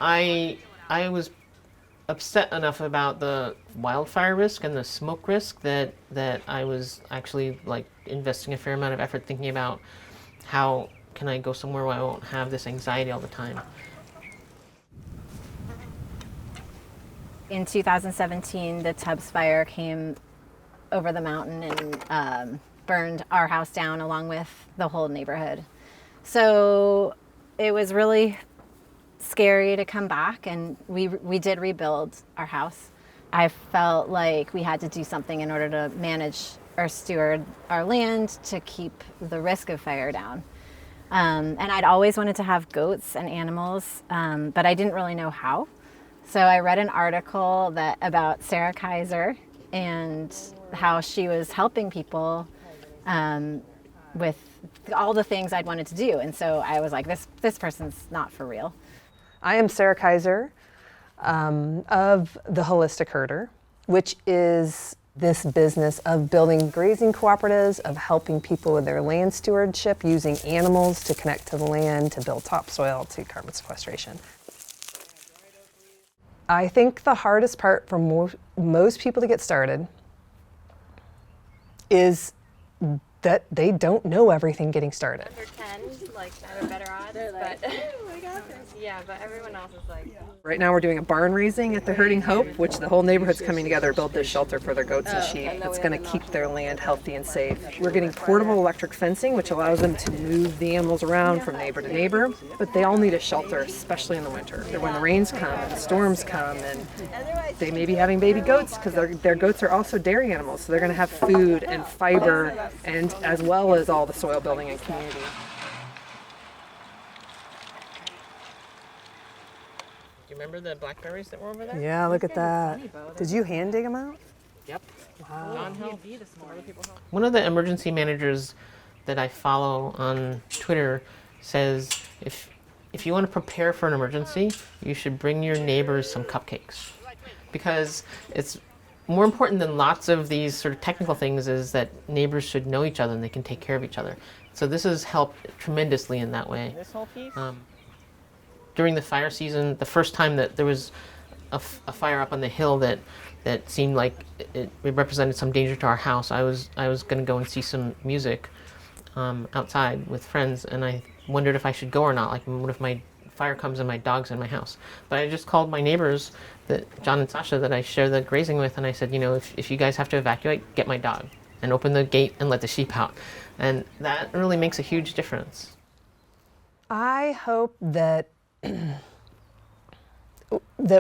I was upset enough about the wildfire risk and the smoke risk that I was actually like investing a fair amount of effort thinking about how can I go somewhere where I won't have this anxiety all the time. In 2017, the Tubbs fire came over the mountain and burned our house down along with the whole neighborhood. So it was really scary to come back, and we did rebuild our house. I felt like we had to do something in order to manage or steward our land to keep the risk of fire down. And I'd always wanted to have goats and animals, but I didn't really know how. So I read an article about Sarah Keiser and how she was helping people with all the things I'd wanted to do. And so I was like, this person's not for real. I am Sarah Keiser of the Holistic Herder, which is this business of building grazing cooperatives, of helping people with their land stewardship, using animals to connect to the land, to build topsoil, to carbon sequestration. I think the hardest part for most people to get started is that they don't know everything getting started. Under 10, like, have a better odds, but yeah, but everyone else is like... Right now we're doing a barn raising at the Herding Hope, which the whole neighborhood's coming together to build this shelter for their goats and sheep. It's going to keep their land healthy and safe. We're getting portable electric fencing, which allows them to move the animals around from neighbor to neighbor, but they all need a shelter, especially in the winter. When the rains come and the storms come, and they may be having baby goats because their goats are also dairy animals, so they're going to have food and fiber, and as well as all the soil building and community. Do you remember the blackberries that were over there? Yeah, look at that. Did you hand dig them out? Yep. Wow. John helped. One of the emergency managers that I follow on Twitter says if you want to prepare for an emergency, you should bring your neighbors some cupcakes, because it's more important than lots of these sort of technical things is that neighbors should know each other and they can take care of each other. So this has helped tremendously in that way. This whole piece? During the fire season, the first time that there was a fire up on the hill that seemed like it represented some danger to our house, I was going to go and see some music outside with friends, and I wondered if I should go or not. Like, what if my fire comes and my dog's in my house? But I just called my neighbors, John and Sasha, that I share the grazing with, and I said, if you guys have to evacuate, get my dog and open the gate and let the sheep out. And that really makes a huge difference. I hope that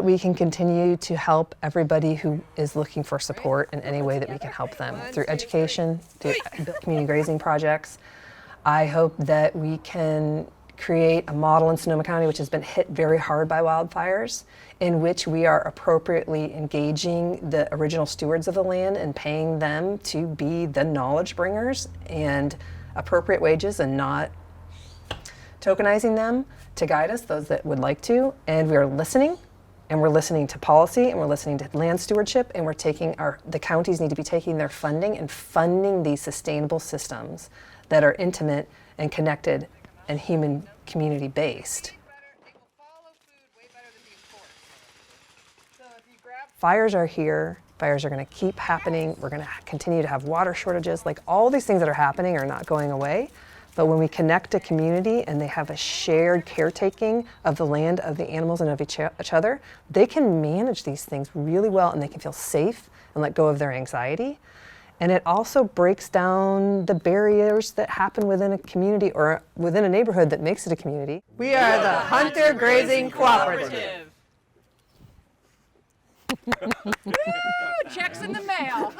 we can continue to help everybody who is looking for support in any way that we can help them, through education, through community grazing projects. I hope that we can create a model in Sonoma County, which has been hit very hard by wildfires, in which we are appropriately engaging the original stewards of the land and paying them to be the knowledge bringers and appropriate wages, and not tokenizing them to guide us, those that would like to. And we are listening, and we're listening to policy, and we're listening to land stewardship, and we're taking the counties need to be taking their funding and funding these sustainable systems that are intimate and connected and human community based. Fires are here. Fires are going to keep happening. We're going to continue to have water shortages. Like, all these things that are happening are not going away. But when we connect a community and they have a shared caretaking of the land, of the animals, and of each other, they can manage these things really well, and they can feel safe and let go of their anxiety. And it also breaks down the barriers that happen within a community or within a neighborhood that makes it a community. We are the Hunter Grazing Cooperative. Checks in the mail.